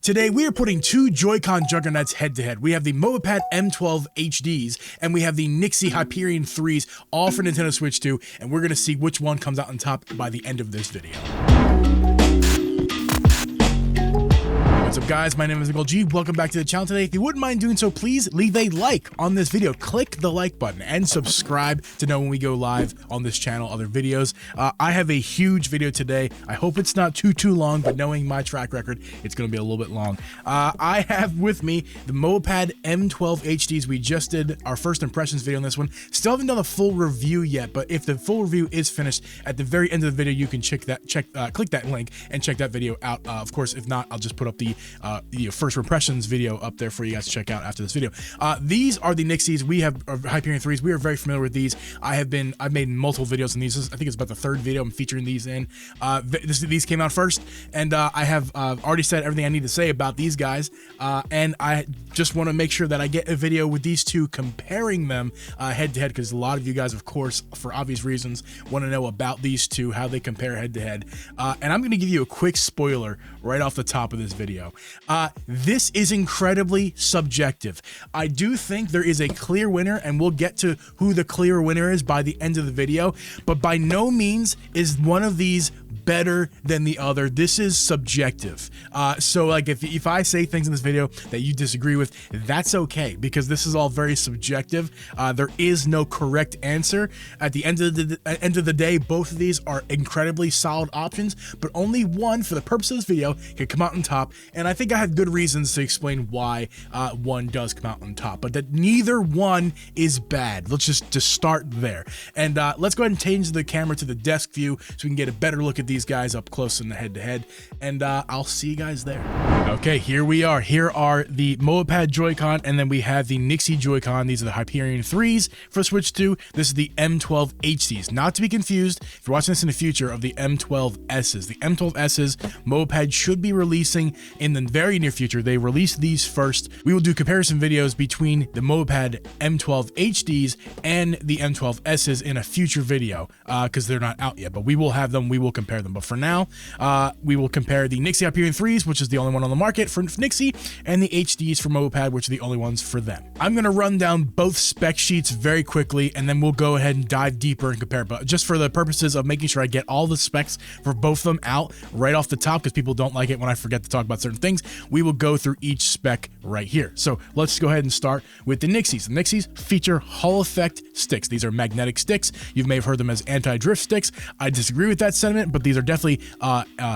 Today we are putting two Joy-Con juggernauts head to head. We have the Mobapad M12 HDs and we have the Nixie Hyperion 3s, all for Nintendo Switch 2, and we're gonna see which one comes out on top by the end of this video. What's up guys, my name is Nicole G. Welcome back to the channel today. If you wouldn't mind doing so, please leave a like on this video. Click the like button and subscribe to know when we go live on this channel, other videos. I have a huge video today. I hope it's not too long, but knowing my track record, it's gonna be a little bit long. I have with me the Mobapad M12 HDs. We just did our first impressions video on this one. Still haven't done a full review yet, but if the full review is finished at the very end of the video, you can click that link and check that video out. Of course, if not, I'll just put up the first impressions video up there for you guys to check out after this video. These are the Nixies. We have Hyperion 3s. We are very familiar with these. I've made multiple videos on these. I think it's about the third video I'm featuring these in. These came out first, and I have already said everything I need to say about these guys, and I just want to make sure that I get a video with these two comparing them head to head, because a lot of you guys, of course, for obvious reasons, want to know about these two, how they compare head to head. And I'm going to give you a quick spoiler right off the top of this video. This is incredibly subjective. I do think there is a clear winner, and we'll get to who the clear winner is by the end of the video, but by no means is one of these better than the other. This is subjective. So like if I say things in this video that you disagree with, that's okay, because this is all very subjective. There is no correct answer. At the end of the day, both of these are incredibly solid options, but only one, for the purpose of this video, can come out on top, and I think I have good reasons to explain why one does come out on top, but that neither one is bad. Let's just start there, and let's go ahead and change the camera to the desk view so we can get a better look at these guys up close in the head-to-head, and I'll see you guys there. Okay, here we are. Here are the Mobapad Joy-Con, and then we have the Nixie Joy-Con. These are the Hyperion 3s for Switch 2. This is the M12 HDs. Not to be confused, if you're watching this in the future, of the M12Ss. The M12Ss, Mobapad should be releasing in the very near future. They released these first. We will do comparison videos between the Mobapad M12 HDs and the M12Ss in a future video, because they're not out yet, but we will have them. We will compare them. But for now, we will compare the Nixie Hyperion 3s, which is the only one on the market for Nixie, and the HDs for Mobapad, which are the only ones for them. I'm going to run down both spec sheets very quickly, and then we'll go ahead and dive deeper and compare. But just for the purposes of making sure I get all the specs for both of them out right off the top, because people don't like it when I forget to talk about certain things, we will go through each spec right here. So let's go ahead and start with the Nixies. The Nixies feature Hall effect sticks. These are magnetic sticks. You may have heard them as anti-drift sticks. I disagree with that sentiment, but these are definitely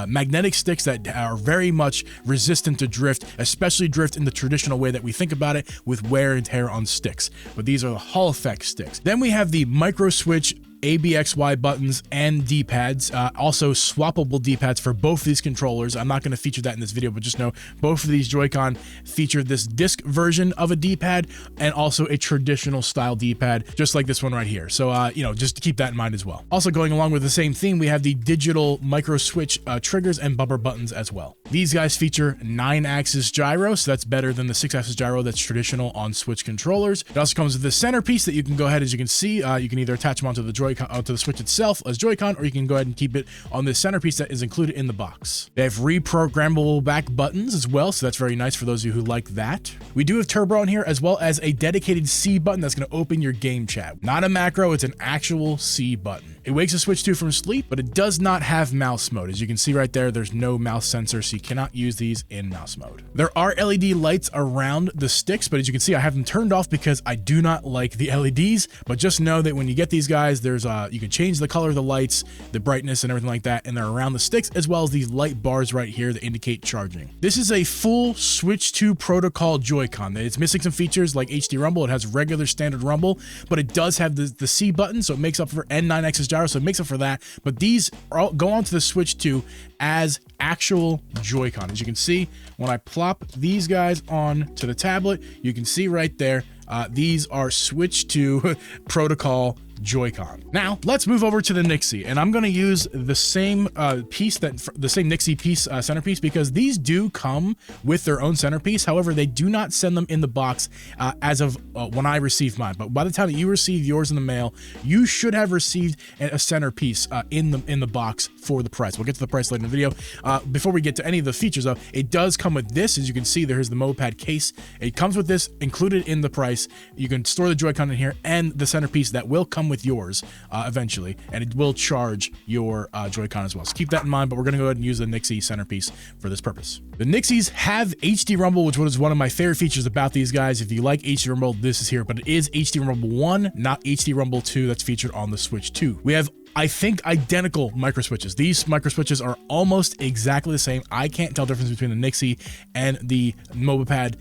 magnetic sticks that are very much resistant to drift, especially drift in the traditional way that we think about it, with wear and tear on sticks. But these are the Hall effect sticks. Then we have the micro switch ABXY buttons and D-pads, also swappable D-pads for both these controllers. I'm not going to feature that in this video, but just know both of these Joy-Con feature this disc version of a D-pad and also a traditional style D-pad, just like this one right here. So, just to keep that in mind as well. Also going along with the same theme, we have the digital micro switch triggers and bumper buttons as well. These guys feature 9-axis gyro, so that's better than the 6-axis gyro that's traditional on Switch controllers. It also comes with this centerpiece that you can go ahead, as you can see, you can either attach them onto the onto the Switch itself as Joy-Con, or you can go ahead and keep it on this centerpiece that is included in the box. They have reprogrammable back buttons as well, so that's very nice for those of you who like that. We do have turbo on here, as well as a dedicated C button that's going to open your game chat. Not a macro, it's an actual C button. It wakes the Switch 2 from sleep, but it does not have mouse mode. As you can see right there, there's no mouse sensor, so you cannot use these in mouse mode. There are LED lights around the sticks, but as you can see, I have them turned off because I do not like the LEDs, but just know that when you get these guys, there's you can change the color of the lights, the brightness and everything like that, and they're around the sticks, as well as these light bars right here that indicate charging. This is a full Switch 2 protocol Joy-Con. It's missing some features like HD rumble. It has regular standard rumble, but it does have the C button, so it makes up for, and 9-axis gyro, so it makes up for that. But these go onto the Switch 2 as actual Joy-Con. As you can see, when I plop these guys on to the tablet, you can see right there, these are Switch 2 protocol Joy-Con. Now let's move over to the Nixie, and I'm going to use the same Nixie piece centerpiece, because these do come with their own centerpiece. However, they do not send them in the box as of when I received mine. But by the time that you receive yours in the mail, you should have received a centerpiece in the box for the price. We'll get to the price later in the video. Before we get to any of the features, though, it does come with this. As you can see, there's the Mobapad case. It comes with this included in the price. You can store the Joy-Con in here and the centerpiece that will come with yours eventually, and it will charge your Joy-Con as well. So keep that in mind, but we're going to go ahead and use the Nixie centerpiece for this purpose. The Nixies have HD Rumble, which was one of my favorite features about these guys. If you like HD Rumble, this is here, but it is HD Rumble 1, not HD Rumble 2 that's featured on the Switch 2. We have, I think, identical micro switches. These micro switches are almost exactly the same. I can't tell the difference between the Nixie and the Mobapad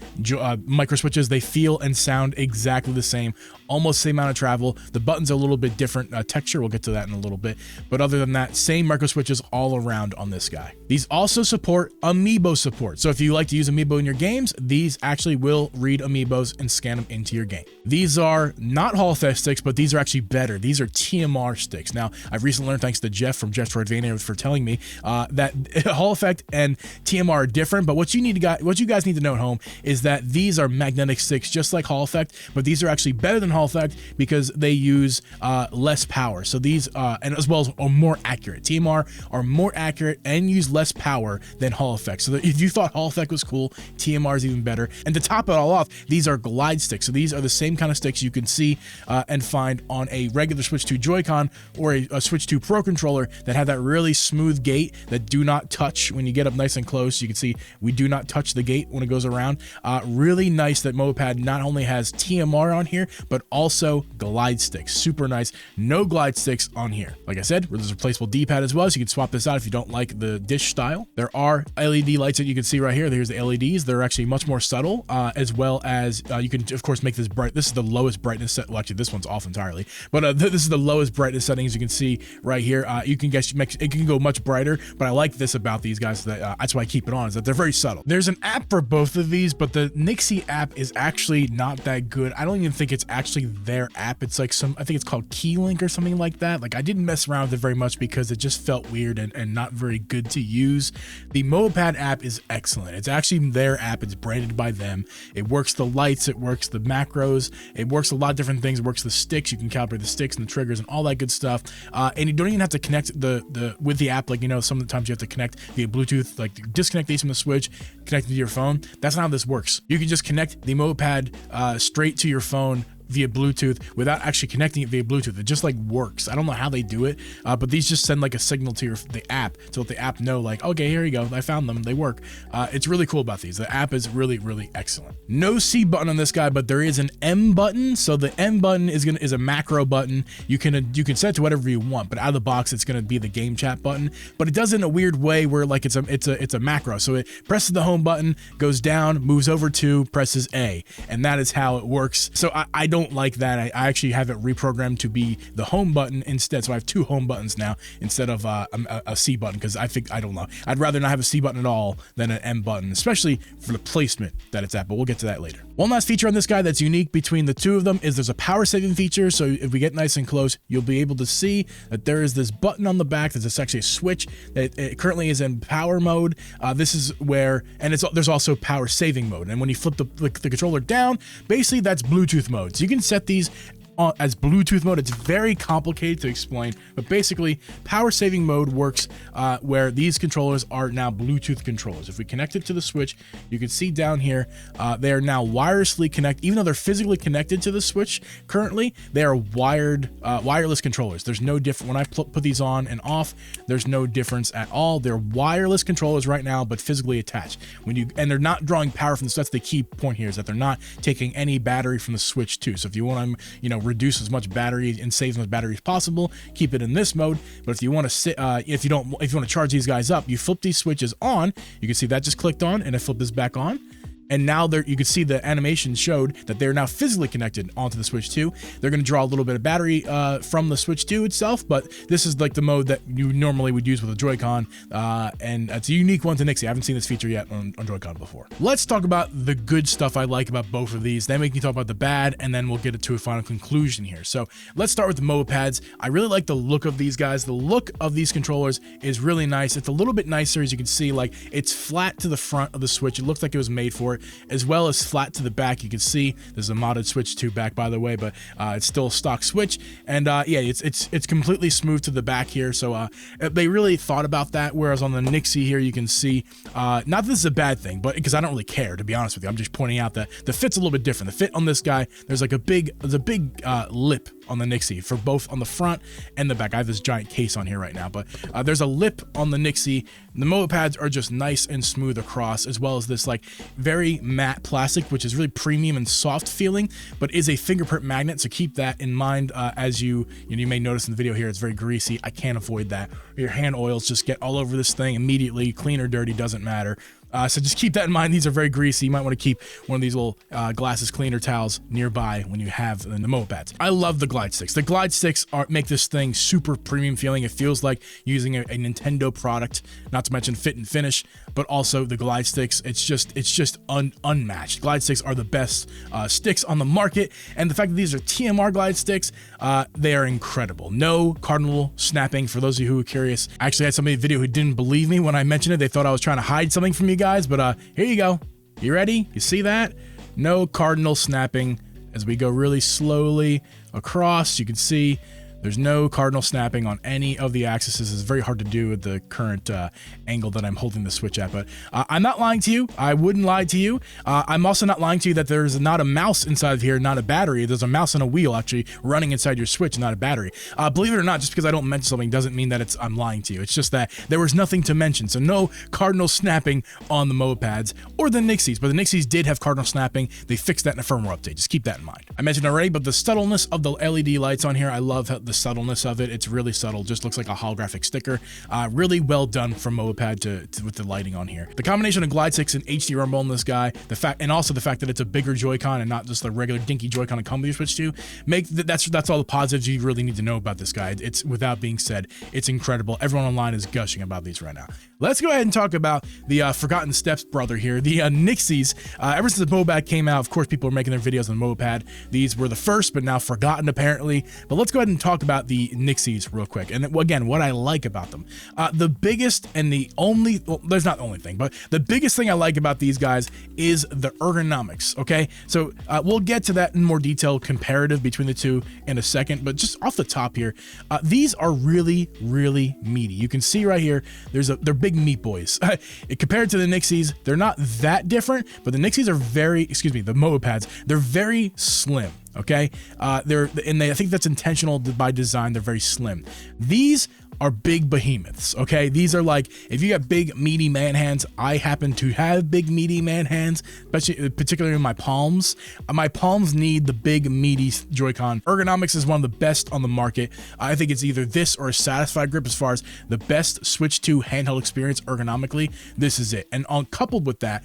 micro switches. They feel and sound exactly the same, almost same amount of travel. The buttons are a little bit different texture. We'll get to that in a little bit. But other than that, same micro switches all around on this guy. These also support Amiibo support. So if you like to use Amiibo in your games, these actually will read Amiibos and scan them into your game. These are not Hall effect sticks, but these are actually better. These are TMR sticks. Now, I've recently learned, thanks to Jeff from Jeff's Droidvania for telling me that Hall effect and TMR are different. But what you guys need to know at home is that these are magnetic sticks, just like Hall effect, but these are actually better than Hall effect because they use less power. So these, and as well as are more accurate. TMR are more accurate and use less power than Hall effect. So if you thought Hall effect was cool, TMR is even better. And to top it all off, these are glide sticks. So these are the same kind of sticks you can see and find on a regular Switch 2 Joy-Con or a Switch 2 Pro controller that have that really smooth gate that do not touch when you get up nice and close. You can see we do not touch the gate when it goes around. Really nice that Mobapad not only has TMR on here, but also glide sticks. Super nice. No glide sticks on here. Like I said, there's a replaceable D-pad as well, so you can swap this out if you don't like the dish style. There are LED lights that you can see right here. There's the LEDs. They're actually much more subtle, as well as you can, of course, make this bright. This is the lowest brightness set. Well, actually, this one's off entirely, but this is the lowest brightness settings you can see right here. You can guess it can go much brighter, but I like this about these guys. That's why I keep it on, is that they're very subtle. There's an app for both of these, but the Nixie app is actually not that good. I don't even think it's actually their app. It's like I think it's called Keylink or something like that. Like, I didn't mess around with it very much because it just felt weird and not very good to use. The Mobapad app is excellent. It's actually their app. It's branded by them. It works the lights, it works the macros, it works a lot of different things. It works the sticks. You can calibrate the sticks and the triggers and all that good stuff. And you don't even have to connect with the app. Like, you know, sometimes you have to connect via Bluetooth, like disconnect these from the Switch, connect it to your phone. That's not how this works. You can just connect the Mobapad straight to your phone via Bluetooth without actually connecting it via Bluetooth. It just like works. I don't know how they do it, but these just send like a signal to the app to let the app know, like, okay, here you go, I found them, they work. It's really cool about these. The app is really, really excellent. No C button on this guy, but there is an M button. So the M button is a macro button. You can set it to whatever you want, but out of the box it's going to be the game chat button. But it does it in a weird way where like it's a macro. So it presses the home button, goes down, moves over to, presses A, and that is how it works. So I don't like that. I actually have it reprogrammed to be the home button instead. So I have two home buttons now instead of a C button, because I don't know. I'd rather not have a C button at all than an M button, especially for the placement that it's at, but we'll get to that later. One last feature on this guy that's unique between the two of them is there's a power saving feature. So if we get nice and close, you'll be able to see that there is this button on the back. There's actually a switch that it currently is in power mode. This is where, and there's also power saving mode. And when you flip the controller down, basically that's Bluetooth mode. So you can set these as Bluetooth mode. It's very complicated to explain, but basically power saving mode works where these controllers are now Bluetooth controllers. If we connect it to the Switch, you can see down here they are now wirelessly connected. Even though they're physically connected to the Switch currently, they are wireless controllers. There's no different when I put these on and off. There's no difference at all. They're wireless controllers right now, but physically attached. And they're not drawing power from the. That's the key point here, is that they're not taking any battery from the Switch too. So if you want to, reduce as much battery and save as much battery as possible, keep it in this mode. But if you want to if you want to charge these guys up, you flip these switches on. You can see that just clicked on, and I flip this back on. and now you can see the animation showed that they're now physically connected onto the Switch 2. They're going to draw a little bit of battery from the Switch 2 itself, but this is like the mode that you normally would use with a Joy-Con, and it's a unique one to Nixie. I haven't seen this feature yet on Joy-Con before. Let's talk about the good stuff I like about both of these, then we can talk about the bad, and then we'll get it to a final conclusion here. So let's start with the Mobapads. I really like the look of these guys. The look of these controllers is really nice. It's a little bit nicer, as you can see, like it's flat to the front of the Switch. It looks like it was made for it, as well as flat to the back. You can see there's a modded Switch 2 back, by the way, but it's still a stock Switch, and yeah, it's completely smooth to the back here. So they really thought about that. Whereas on the Nixie here, you can see, not that this is a bad thing, but because I don't really care, to be honest with you, I'm just pointing out that the fit's a little bit different. The fit on this guy, there's like a big lip on the Nixie for both on the front and the back. I have this giant case on here right now, but there's a lip on the Nixie. The Mobapads are just nice and smooth across, as well as this like very matte plastic, which is really premium and soft feeling, but is a fingerprint magnet. So keep that in mind as you may notice in the video here, it's very greasy. I can't avoid that. Your hand oils just get all over this thing immediately. Clean or dirty, doesn't matter. So just keep that in mind. These are very greasy. You might want to keep one of these little glasses cleaner towels nearby when you have the Mobapads. I love the glide sticks. The glide sticks make this thing super premium feeling. It feels like using a Nintendo product, not to mention fit and finish, but also the glide sticks. It's just unmatched. Glide sticks are the best sticks on the market, and the fact that these are TMR glide sticks, they are incredible. No cardinal snapping. For those of you who are curious, I actually had somebody in the video who didn't believe me when I mentioned it. They thought I was trying to hide something from you guys, but here you go. You ready? You see that? No cardinal snapping. As we go really slowly across, you can see there's no cardinal snapping on any of the axes. It's very hard to do with the current angle that I'm holding the Switch at, but I'm not lying to you. I wouldn't lie to you. I'm also not lying to you that there's not a mouse inside of here, not a battery. There's a mouse and a wheel actually running inside your Switch, not a battery. Believe it or not, just because I don't mention something doesn't mean that I'm lying to you. It's just that there was nothing to mention. So no cardinal snapping on the Mobapads or the Nixies, but the Nixies did have cardinal snapping. They fixed that in a firmware update. Just keep that in mind. I mentioned already, but the subtleness of the LED lights on here, I love the subtleness of it. It's really subtle, just looks like a holographic sticker. Really well done from Mobapad with the lighting on here. The combination of glide sticks and HD rumble on this guy, and also the fact that it's a bigger Joy-Con and not just the regular dinky Joy-Con that comes with your Switch 2, that's all the positives you really need to know about this guy. It's, without being said, it's incredible. Everyone online is gushing about these right now. Let's go ahead and talk about the Forgotten Steps brother here, the Nixies. Ever since the Mobapad came out, of course, people are making their videos on the Mobapad. These were the first, but now forgotten apparently. But let's go ahead and talk about the Nixies real quick. And again, what I like about them. The biggest and the only, well, there's not the only thing, but the biggest thing I like about these guys is the ergonomics, okay? So we'll get to that in more detail comparative between the two in a second, but just off the top here, these are really, really meaty. You can see right here, they're big meat boys. Compared to the Nixies, they're not that different, but the Nixies are the Mobapads, they're very slim. Okay, I think that's intentional by design. They're very slim. These are big behemoths. Okay, these are like, if you got big meaty man hands, I happen to have big meaty man hands, particularly in my palms. My palms need the big meaty Joy-Con. Ergonomics is one of the best on the market. I think it's either this or a Satisfy grip as far as the best Switch 2 handheld experience ergonomically. This is it. And coupled with that,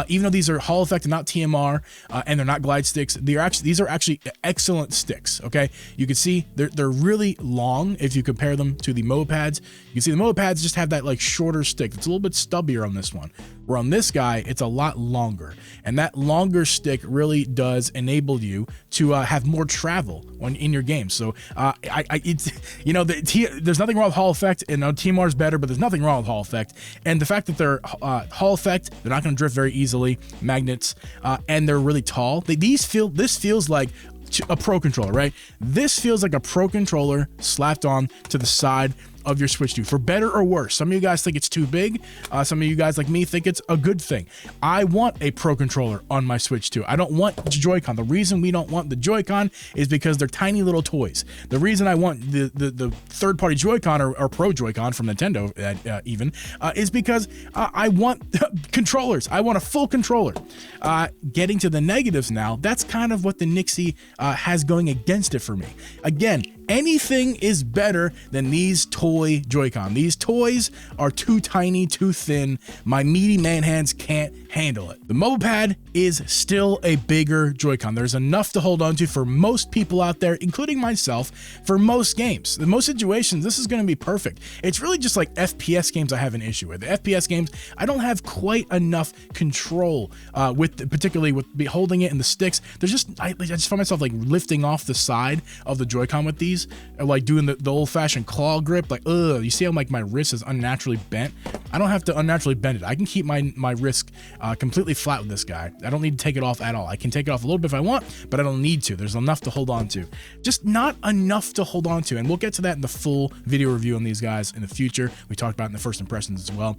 even though these are Hall effect and not TMR, and they're not glide sticks, these are actually excellent sticks. Okay, you can see they're really long if you compare them to the Mobapads. You can see the Mobapads just have that like shorter stick. It's a little bit stubbier on this one. Where on this guy, it's a lot longer, and that longer stick really does enable you to have more travel in your game. So there's nothing wrong with Hall effect, and TMR is better, but there's nothing wrong with Hall effect. And the fact that they're Hall effect, they're not going to drift very easily, magnets, and they're really tall. This feels like a Pro controller, right? This feels like a Pro controller slapped on to the side of your Switch 2, for better or worse. Some of you guys think it's too big. Some of you guys like me think it's a good thing. I want a Pro controller on my Switch 2. I don't want the Joy-Con. The reason we don't want the Joy-Con is because they're tiny little toys. The reason I want the third-party Joy-Con or Pro Joy-Con from Nintendo is because I want controllers. I want a full controller. Getting to the negatives now, that's kind of what the Nixie has going against it for me. Again, anything is better than these toy Joy-Con. These toys are too tiny, too thin. My meaty man hands can't handle it. The Mobapad is still a bigger Joy-Con. There's enough to hold on to for most people out there, including myself, for most games. In most situations, this is going to be perfect. It's really just like FPS games I have an issue with. The FPS games, I don't have quite enough control particularly with holding it in the sticks. There's just, I just find myself like lifting off the side of the Joy-Con with these, or like doing the old-fashioned claw grip. Like, you see how like my wrist is unnaturally bent? I don't have to unnaturally bend it. I can keep my wrist completely flat with this guy. I don't need to take it off at all. I can take it off a little bit if I want, but I don't need to. There's enough to hold on to. Just not enough to hold on to, and we'll get to that in the full video review on these guys in the future. We talked about it in the first impressions as well.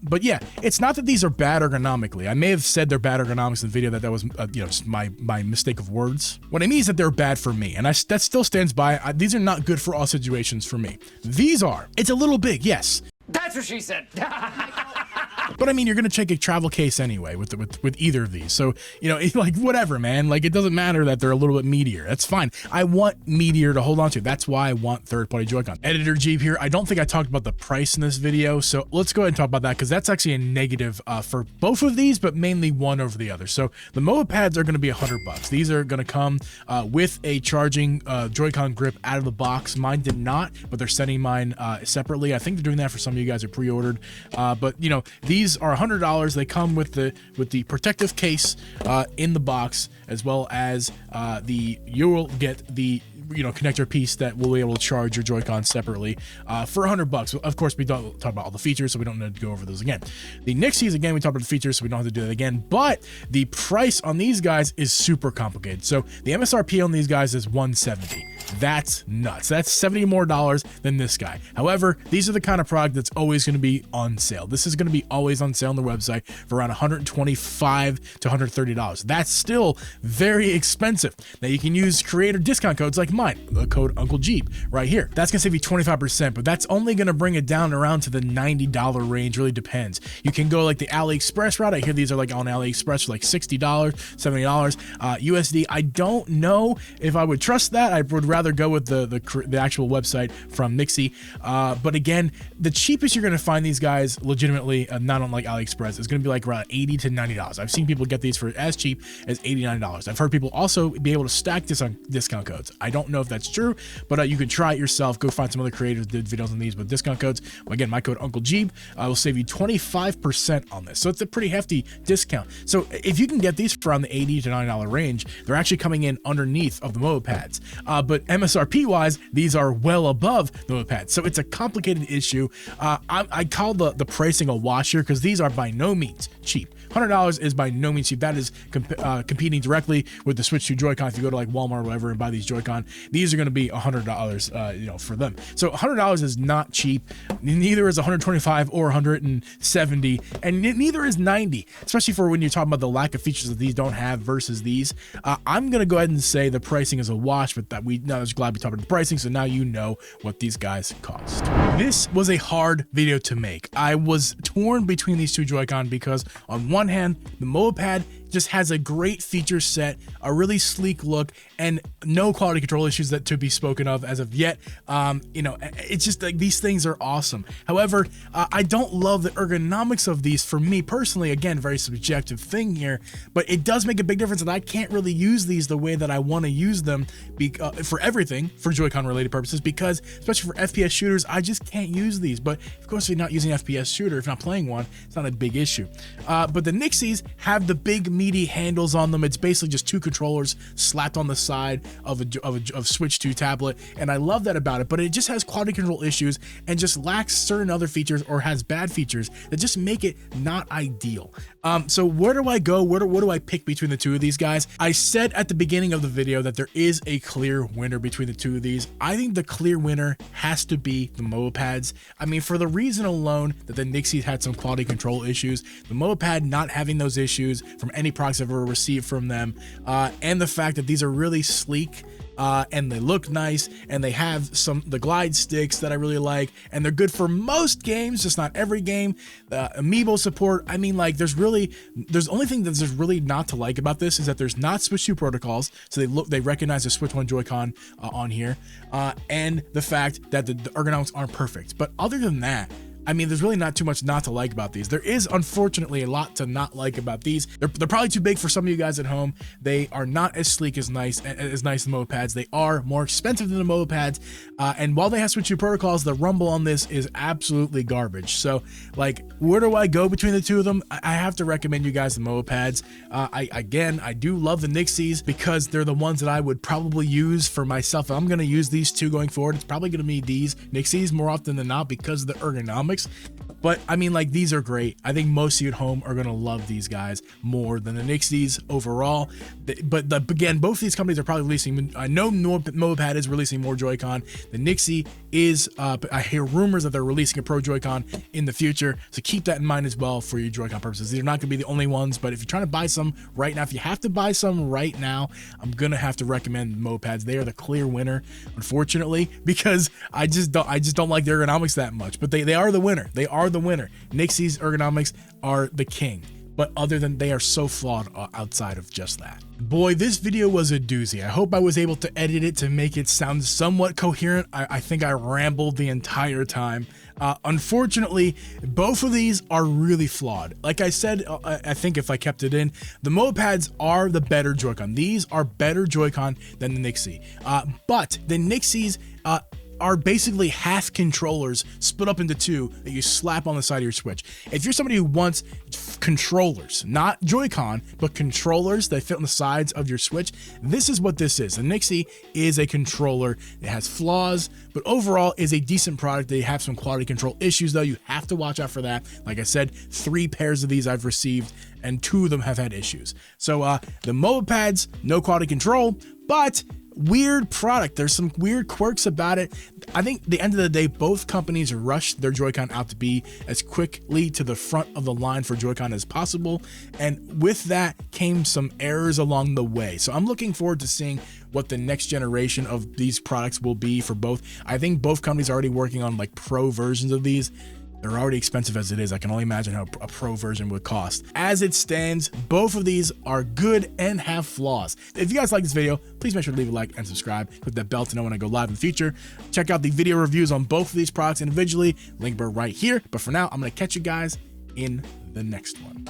But yeah, it's not that these are bad ergonomically. I may have said they're bad ergonomics in the video, that was just my mistake of words. What I mean is that they're bad for me, and that still stands by. These are not good for all situations for me. These are. It's a little big, yes. That's what she said. But I mean, you're gonna check a travel case anyway with either of these, so like whatever, man. Like it doesn't matter that they're a little bit meatier. That's fine. I want meatier to hold on to. That's why I want third-party Joy-Con. Editor Jeep here. I don't think I talked about the price in this video, so let's go ahead and talk about that because that's actually a negative for both of these, but mainly one over the other. So the Mobapads are gonna be $100. These are gonna come with a charging Joy-Con grip out of the box. Mine did not, but they're sending mine separately. I think they're doing that for some of you guys who pre-ordered. But these are $100. They come with the protective case in the box, as well as you will get the connector piece that will be able to charge your Joy-Con separately for $100. Of course, we don't talk about all the features, so we don't need to go over those again. The Nixies, again, we talked about the features, so we don't have to do that again. But the price on these guys is super complicated. So the MSRP on these guys is $170. That's nuts. That's $70 more than this guy. However, these are the kind of product that's always going to be on sale. This is going to be always on sale on the website for around $125 to $130. That's still very expensive. Now you can use creator discount codes like mine, the code Uncle Jeep right here. That's gonna save you 25%, but that's only gonna bring it down around to the $90 range. Really depends. You can go like the AliExpress route. I hear these are like on AliExpress for like $60, $70 USD. I don't know if I would trust that. I would rather go with the actual website from Nixie. But again, the cheapest you're gonna find these guys legitimately, not on like AliExpress, is gonna be like around $80 to $90. I've seen people get these for as cheap as $80, $90. I've heard people also be able to stack this on discount codes. I don't know if that's true, but you can try it yourself. Go find some other creators that did videos on these with discount codes. Again, my code Uncle Jeep will save you 25% on this. So it's a pretty hefty discount. So if you can get these for around the $80 to $90 range, they're actually coming in underneath of the Mobapads. But MSRP wise, these are well above the Mobapads. So it's a complicated issue. I call the pricing a wash here because these are by no means cheap. $100 is by no means cheap. That is competing directly with the Switch 2 Joy-Con. If you go to like Walmart or whatever and buy these Joy-Con, these are going to be $100, for them. So $100 is not cheap. Neither is $125 or $170, and neither is $90, especially for when you're talking about the lack of features that these don't have versus these. I'm going to go ahead and say the pricing is a wash, but I'm just glad we talked about the pricing, so now you know what these guys cost. This was a hard video to make. I was torn between these two Joy-Con because on one hand, the Mobapad just has a great feature set, a really sleek look, and no quality control issues that to be spoken of as of yet. It's just like these things are awesome. However, I don't love the ergonomics of these. For me personally, again, very subjective thing here, but it does make a big difference that I can't really use these the way that I want to use them for everything, for Joy-Con related purposes, because especially for FPS shooters, I just can't use these. But of course, if you're not using FPS shooter, if you're not playing one, it's not a big issue. But the Nixies have the big meaty handles on them. It's basically just two controllers slapped on the side of Switch 2 tablet, and I love that about it, but it just has quality control issues and just lacks certain other features, or has bad features that just make it not ideal. So where do I go? What do I pick between the two of these guys? I said at the beginning of the video that there is a clear winner between the two of these. I think the clear winner has to be the Mobapads. I mean, for the reason alone that the Nixies had some quality control issues, the Mobapad not having those issues from any products I've ever received from them, and the fact that these are really sleek, and they look nice, and they have the glide sticks that I really like, and they're good for most games, just not every game. Amiibo support, I mean, like there's only thing that's just really not to like about this is that there's not Switch 2 protocols, so they recognize the Switch 1 Joy-Con on here, and the fact that the ergonomics aren't perfect. But other than that, I mean, there's really not too much not to like about these. There is, unfortunately, a lot to not like about these. They're probably too big for some of you guys at home. They are not as sleek as nice as the Mobapads. They are more expensive than the Mobapads. And while they have switched protocols, the rumble on this is absolutely garbage. So, like, where do I go between the two of them? I have to recommend you guys the Mobapads. I do love the Nixies because they're the ones that I would probably use for myself. If I'm going to use these two going forward, it's probably going to be these Nixies more often than not because of the ergonomics. But I mean, like, these are great. I think most of you at home are going to love these guys more than the Nixies overall. But again, both these companies are probably releasing, I know Mobapad is releasing more Joy-Con. The Nixie is, I hear rumors that they're releasing a Pro Joy-Con in the future. So keep that in mind as well for your Joy-Con purposes. These are not going to be the only ones, but if you're trying to buy some right now, if you have to buy some right now, I'm going to have to recommend Mobapads. They are the clear winner, unfortunately, because I just don't like their ergonomics that much, but they are the winner. They are the winner. Nixie's ergonomics are the king, but other than they are so flawed outside of just that. Boy, this video was a doozy. I hope I was able to edit it to make it sound somewhat coherent. I think I rambled the entire time. Unfortunately, both of these are really flawed. Like I said, I think if I kept it in, the Mobapads are the better Joy-Con. These are better Joy-Con than the Nixie. But the Nixies are basically half controllers split up into two that you slap on the side of your Switch. If you're somebody who wants controllers, not Joy-Con, but controllers that fit on the sides of your Switch, this is what this is. The Nixie is a controller. It has flaws, but overall is a decent product. They have some quality control issues though. You have to watch out for that. Like I said, 3 pairs of these I've received and 2 of them have had issues. So the Mobapads, no quality control, but weird product. There's some weird quirks about it. I think at the end of the day, both companies rushed their Joy-Con out to be as quickly to the front of the line for Joy-Con as possible. And with that came some errors along the way. So I'm looking forward to seeing what the next generation of these products will be for both. I think both companies are already working on like pro versions of these. They're already expensive as it is. I can only imagine how a pro version would cost. As it stands, both of these are good and have flaws. If you guys like this video, please make sure to leave a like and subscribe. Click that bell to know when I go live in the future. Check out the video reviews on both of these products individually. Link below right here. But for now, I'm going to catch you guys in the next one.